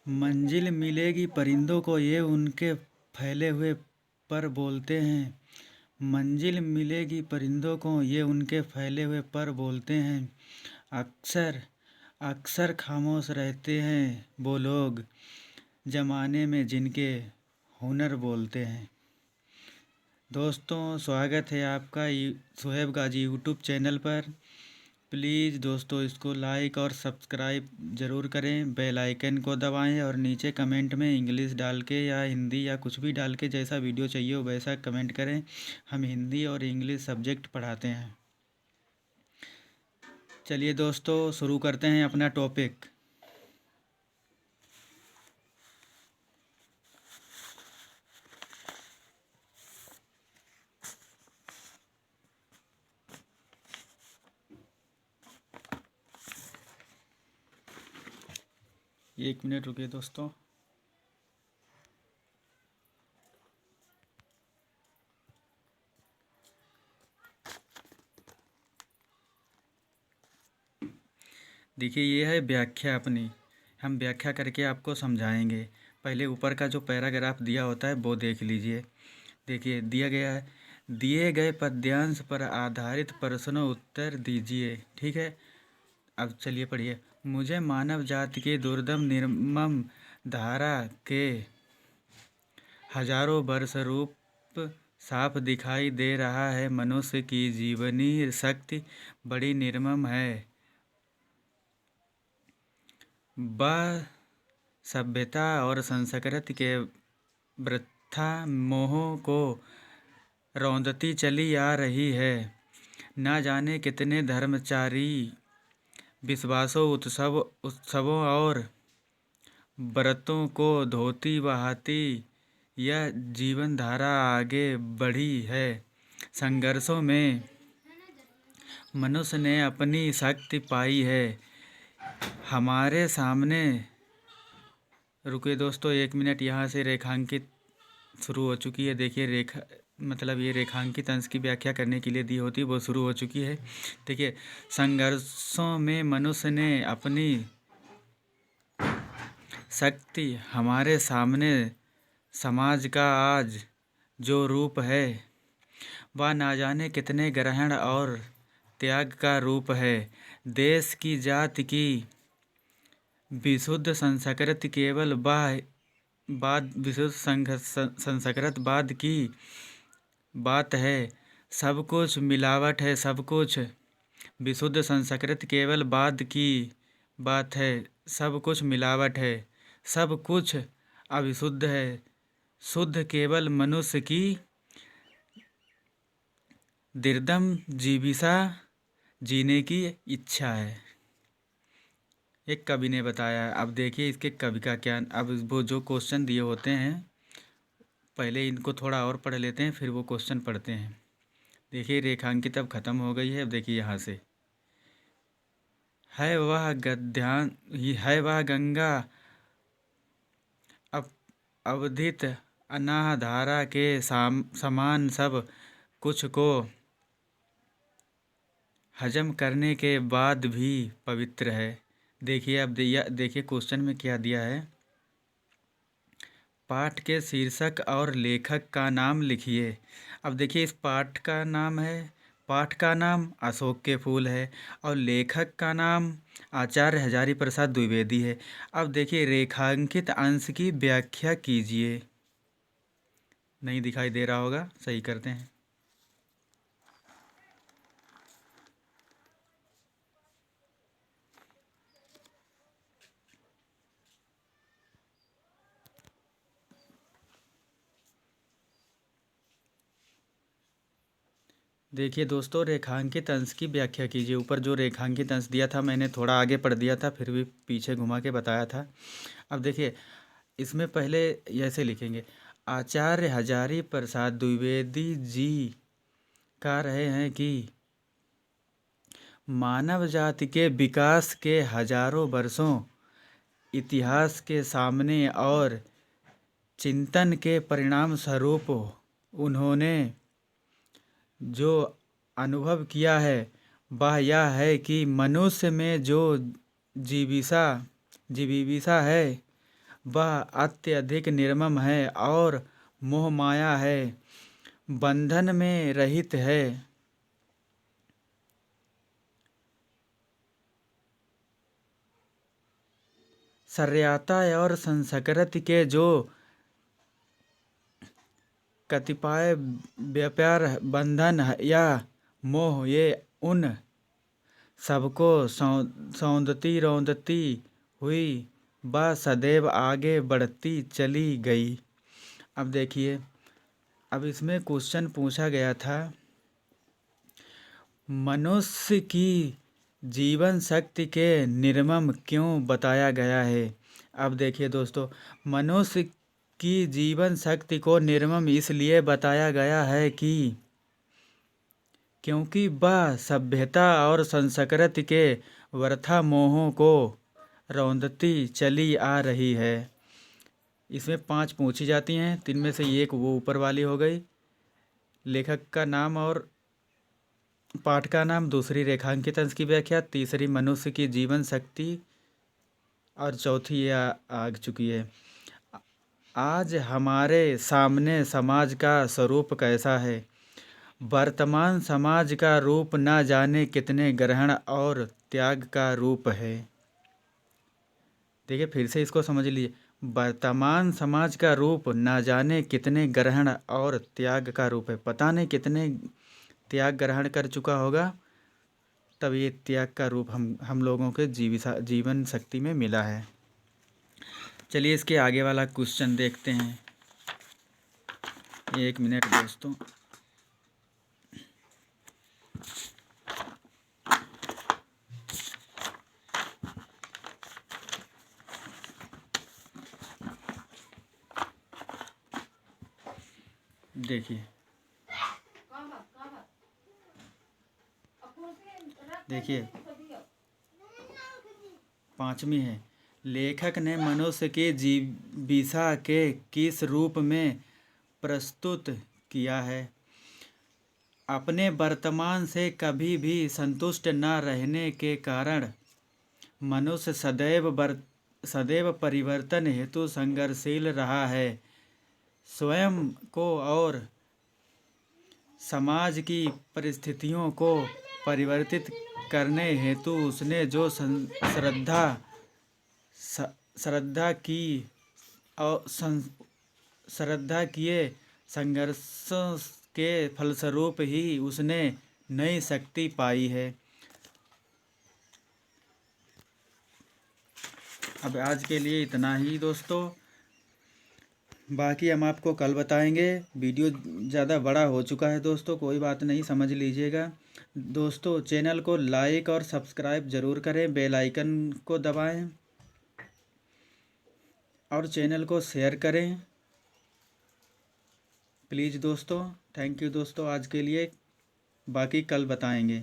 मंजिल मिलेगी परिंदों को ये उनके फैले हुए पर बोलते हैं। मंजिल मिलेगी परिंदों को ये उनके फैले हुए पर बोलते हैं। अक्सर अक्सर खामोश रहते हैं वो लोग जमाने में जिनके हुनर बोलते हैं। दोस्तों, स्वागत है आपका सुहेब गाजी यूट्यूब चैनल पर। प्लीज़ दोस्तों, इसको लाइक और सब्सक्राइब ज़रूर करें, बेल आइकन को दबाएं और नीचे कमेंट में इंग्लिश डाल के या हिंदी या कुछ भी डाल के जैसा वीडियो चाहिए हो वैसा कमेंट करें। हम हिंदी और इंग्लिश सब्जेक्ट पढ़ाते हैं। चलिए दोस्तों, शुरू करते हैं अपना टॉपिक। एक मिनट रुकिए दोस्तों। देखिए, ये है व्याख्या अपनी। हम व्याख्या करके आपको समझाएंगे। पहले ऊपर का जो पैराग्राफ दिया होता है वो देख लीजिए। देखिए, दिया गया है, दिए गए पद्यांश पर आधारित प्रश्नों उत्तर दीजिए। ठीक है, अब चलिए पढ़िए। मुझे मानव जाति के दुर्दम निर्मम धारा के हजारों वर्ष रूप साफ दिखाई दे रहा है। मनुष्य की जीवनी शक्ति बड़ी निर्मम है। वह सभ्यता और संस्कृति के वृथा मोह को रौंदती चली आ रही है। ना जाने कितने धर्मचारी विश्वासों उत्सवों और व्रतों को धोती बहाती यह जीवन धारा आगे बढ़ी है। संघर्षों में मनुष्य ने अपनी शक्ति पाई है। हमारे सामने रुके दोस्तों, एक मिनट। यहाँ से रेखांकित शुरू हो चुकी है। देखिए, रेखा मतलब ये रेखांकित अंश की व्याख्या करने के लिए दी होती है, वो शुरू हो चुकी है। देखिए, संघर्षों में मनुष्य ने अपनी शक्ति, हमारे सामने समाज का आज जो रूप है वह ना जाने कितने ग्रहण और त्याग का रूप है। देश की जाति की विशुद्ध संस्कृत केवल विशुद्ध संस्कृत बाद की बात है। सब कुछ मिलावट है, सब कुछ विशुद्ध संस्कृत केवल बाद की बात है। सब कुछ मिलावट है, सब कुछ अविशुद्ध है। शुद्ध केवल मनुष्य की दीर्घम जीविका जीने की इच्छा है। एक कवि ने बताया है। अब देखिए इसके कवि का क्या। अब वो जो क्वेश्चन दिए होते हैं, पहले इनको थोड़ा और पढ़ लेते हैं, फिर वो क्वेश्चन पढ़ते हैं। देखिए, रेखांकित अब ख़त्म हो गई है। अब देखिए यहाँ से, है वह गंगा अवधित अनाह धारा के समान सब कुछ को हजम करने के बाद भी पवित्र है। देखिए, अब देखिए क्वेश्चन में क्या दिया है। पाठ के शीर्षक और लेखक का नाम लिखिए। अब देखिए, इस पाठ का नाम है, पाठ का नाम अशोक के फूल है और लेखक का नाम आचार्य हजारी प्रसाद द्विवेदी है। अब देखिए, रेखांकित अंश की व्याख्या कीजिए। नहीं दिखाई दे रहा होगा, सही करते हैं। देखिए दोस्तों, रेखांकित अंश की व्याख्या कीजिए। ऊपर जो रेखांकित अंश दिया था मैंने थोड़ा आगे पढ़ दिया था, फिर भी पीछे घुमा के बताया था। अब देखिए, इसमें पहले ऐसे लिखेंगे। आचार्य हजारी प्रसाद द्विवेदी जी कह रहे हैं कि मानव जाति के विकास के हजारों वर्षों इतिहास के सामने और चिंतन के परिणाम स्वरूप उन्होंने जो अनुभव किया है वह यह है कि मनुष्य में जो जीविका है वह अत्यधिक निर्मम है और मोह माया है, बंधन में रहित है। शर्याता और संस्कृत के जो कतिपय व्यापार बंधन या मोह, ये उन सबको सौंदती रौंदती हुई वह सदैव आगे बढ़ती चली गई। अब देखिए, अब इसमें क्वेश्चन पूछा गया था, मनुष्य की जीवन शक्ति के निर्मम क्यों बताया गया है। अब देखिए दोस्तों, मनुष्य की जीवन शक्ति को निर्मम इसलिए बताया गया है कि क्योंकि वह सभ्यता और संस्कृति के वृथा मोहों को रौंदती चली आ रही है। इसमें 5 पूछी जाती हैं, 3 में से एक वो ऊपर वाली हो गई, लेखक का नाम और पाठ का नाम, दूसरी रेखांकित अंश की व्याख्या, तीसरी मनुष्य की जीवन शक्ति और चौथी ये आ चुकी है। आज हमारे सामने समाज का स्वरूप कैसा है। वर्तमान समाज का रूप न जाने कितने ग्रहण और त्याग का रूप है। देखिए फिर से इसको समझ लीजिए, वर्तमान समाज का रूप न जाने कितने ग्रहण और त्याग का रूप है। पता नहीं कितने त्याग ग्रहण कर चुका होगा, तब ये त्याग का रूप हम लोगों के जीवन शक्ति में मिला है। चलिए इसके आगे वाला क्वेश्चन देखते हैं। 1 मिनट दोस्तों। देखिए देखिए 5वीं है, लेखक ने मनुष्य के जीविका के किस रूप में प्रस्तुत किया है। अपने वर्तमान से कभी भी संतुष्ट न रहने के कारण मनुष्य सदैव परिवर्तन हेतु संघर्षशील रहा है। स्वयं को और समाज की परिस्थितियों को परिवर्तित करने हेतु उसने जो श्रद्धा किए, संघर्षों के फलस्वरूप ही उसने नई शक्ति पाई है। अब आज के लिए इतना ही दोस्तों, बाकी हम आपको कल बताएंगे। वीडियो ज़्यादा बड़ा हो चुका है दोस्तों, कोई बात नहीं, समझ लीजिएगा। दोस्तों चैनल को लाइक और सब्सक्राइब ज़रूर करें, बेल आइकन को दबाएं और चैनल को शेयर करें प्लीज़ दोस्तों। थैंक यू दोस्तों आज के लिए, बाकी कल बताएंगे।